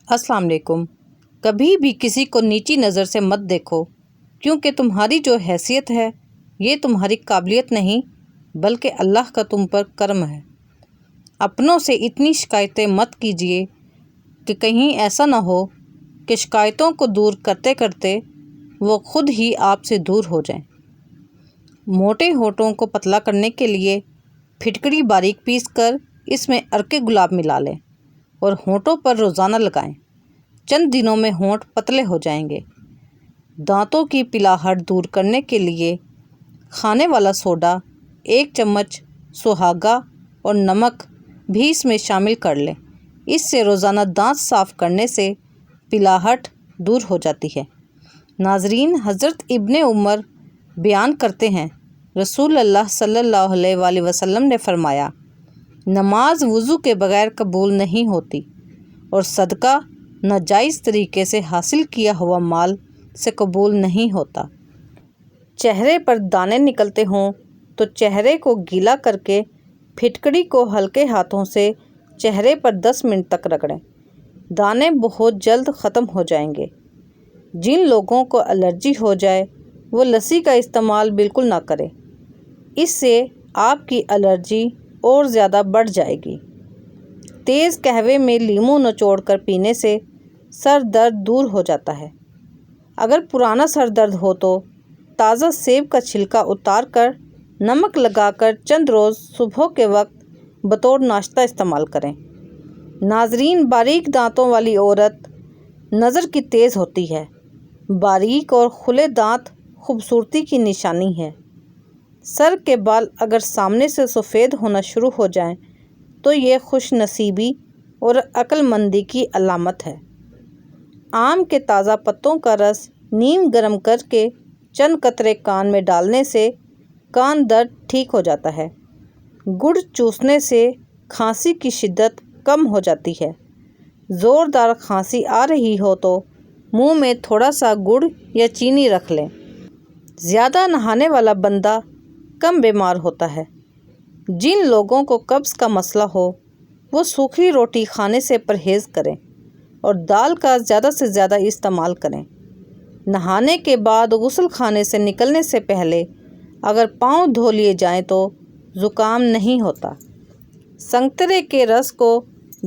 السلام علیکم۔ کبھی بھی کسی کو نیچی نظر سے مت دیکھو، کیونکہ تمہاری جو حیثیت ہے یہ تمہاری قابلیت نہیں بلکہ اللہ کا تم پر کرم ہے۔ اپنوں سے اتنی شکایتیں مت کیجیے کہ کہیں ایسا نہ ہو کہ شکایتوں کو دور کرتے کرتے وہ خود ہی آپ سے دور ہو جائیں۔ موٹے ہونٹوں کو پتلا کرنے کے لیے پھٹکری باریک پیس کر اس میں عرق گلاب ملا لیں اور ہونٹوں پر روزانہ لگائیں۔ چند دنوں میں ہونٹ پتلے ہو جائیں گے۔ دانتوں کی پلاہٹ دور کرنے کے لیے کھانے والا سوڈا، 1 چمچ سہاگا اور نمک بھی اس میں شامل کر لیں۔ اس سے روزانہ دانت صاف کرنے سے پلاہٹ دور ہو جاتی ہے۔ ناظرین، حضرت ابن عمر بیان کرتے ہیں، رسول اللہ صلی اللہ علیہ وآلہ وسلم نے فرمایا، نماز وضو کے بغیر قبول نہیں ہوتی اور صدقہ ناجائز طریقے سے حاصل کیا ہوا مال سے قبول نہیں ہوتا۔ چہرے پر دانے نکلتے ہوں تو چہرے کو گیلا کر کے پھٹکڑی کو ہلکے ہاتھوں سے چہرے پر 10 منٹ تک رگڑیں۔ دانے بہت جلد ختم ہو جائیں گے۔ جن لوگوں کو الرجی ہو جائے وہ لسی کا استعمال بالکل نہ کریں، اس سے آپ کی الرجی اور زیادہ بڑھ جائے گی۔ تیز قہوے میں لیموں نچوڑ کر پینے سے سر درد دور ہو جاتا ہے۔ اگر پرانا سر درد ہو تو تازہ سیب کا چھلکا اتار کر نمک لگا کر چند روز صبح کے وقت بطور ناشتہ استعمال کریں۔ ناظرین، باریک دانتوں والی عورت نظر کی تیز ہوتی ہے۔ باریک اور کھلے دانت خوبصورتی کی نشانی ہے۔ سر کے بال اگر سامنے سے سفید ہونا شروع ہو جائیں تو یہ خوش نصیبی اور عقل مندی کی علامت ہے۔ آم کے تازہ پتوں کا رس نیم گرم کر کے چند قطرے کان میں ڈالنے سے کان درد ٹھیک ہو جاتا ہے۔ گڑ چوسنے سے کھانسی کی شدت کم ہو جاتی ہے۔ زوردار کھانسی آ رہی ہو تو منہ میں تھوڑا سا گڑ یا چینی رکھ لیں۔ زیادہ نہانے والا بندہ کم بیمار ہوتا ہے۔ جن لوگوں کو قبض کا مسئلہ ہو وہ سوکھی روٹی کھانے سے پرہیز کریں اور دال کا زیادہ سے زیادہ استعمال کریں۔ نہانے کے بعد غسل خانے سے نکلنے سے پہلے اگر پاؤں دھو لیے جائیں تو زکام نہیں ہوتا۔ سنگترے کے رس کو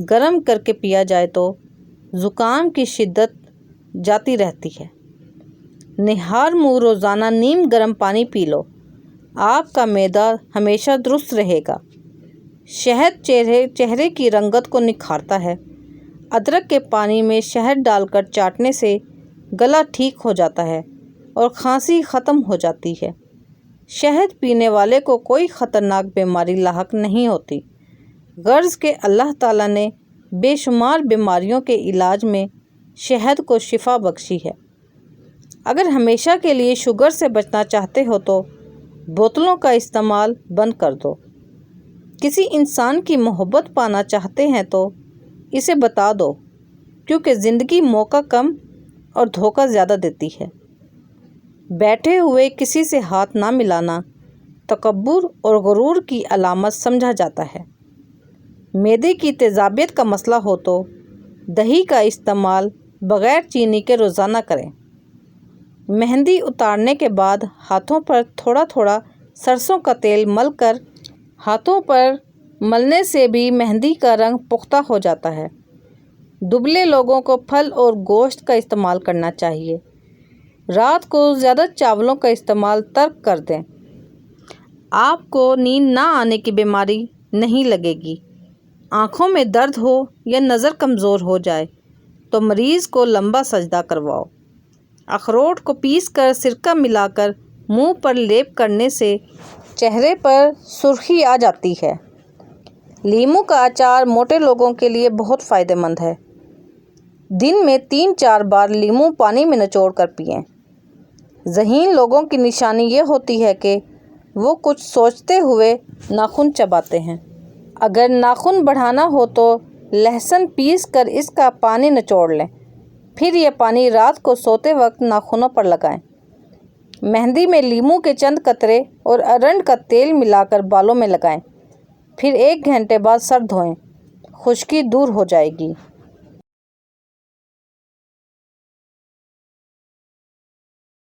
گرم کر کے پیا جائے تو زکام کی شدت جاتی رہتی ہے۔ نہار منہ روزانہ نیم گرم پانی پی لو، آپ کا معدہ ہمیشہ درست رہے گا۔ شہد چہرے کی رنگت کو نکھارتا ہے۔ ادرک کے پانی میں شہد ڈال کر چاٹنے سے گلا ٹھیک ہو جاتا ہے اور کھانسی ختم ہو جاتی ہے۔ شہد پینے والے کو کوئی خطرناک بیماری لاحق نہیں ہوتی، غرض کہ اللہ تعالیٰ نے بے شمار بیماریوں کے علاج میں شہد کو شفا بخشی ہے۔ اگر ہمیشہ کے لیے شوگر سے بچنا چاہتے ہو تو بوتلوں کا استعمال بند کر دو۔ کسی انسان کی محبت پانا چاہتے ہیں تو اسے بتا دو، کیونکہ زندگی موقع کم اور دھوکہ زیادہ دیتی ہے۔ بیٹھے ہوئے کسی سے ہاتھ نہ ملانا تکبر اور غرور کی علامت سمجھا جاتا ہے۔ معدے کی تیزابیت کا مسئلہ ہو تو دہی کا استعمال بغیر چینی کے روزانہ کریں۔ مہندی اتارنے کے بعد ہاتھوں پر تھوڑا تھوڑا سرسوں کا تیل مل کر ہاتھوں پر ملنے سے بھی مہندی کا رنگ پختہ ہو جاتا ہے۔ دبلے لوگوں کو پھل اور گوشت کا استعمال کرنا چاہیے۔ رات کو زیادہ چاولوں کا استعمال ترک کر دیں۔ آپ کو نیند نہ آنے کی بیماری نہیں لگے گی۔ آنکھوں میں درد ہو یا نظر کمزور ہو جائے تو مریض کو لمبا سجدہ کرواؤ۔ اخروٹ کو پیس کر سرکہ ملا کر منہ پر لیپ کرنے سے چہرے پر سرخی آ جاتی ہے۔ لیموں کا اچار موٹے لوگوں کے لیے بہت فائدہ مند ہے۔ دن میں 3-4 بار لیموں پانی میں نچوڑ کر پئیں۔ ذہین لوگوں کی نشانی یہ ہوتی ہے کہ وہ کچھ سوچتے ہوئے ناخن چباتے ہیں۔ اگر ناخن بڑھانا ہو تو لہسن پیس کر اس کا پانی نچوڑ لیں، پھر یہ پانی رات کو سوتے وقت ناخنوں پر لگائیں۔ مہندی میں لیموں کے چند قطرے اور ارنڈ کا تیل ملا کر بالوں میں لگائیں، پھر 1 گھنٹے بعد سر دھوئیں، خشکی دور ہو جائے گی۔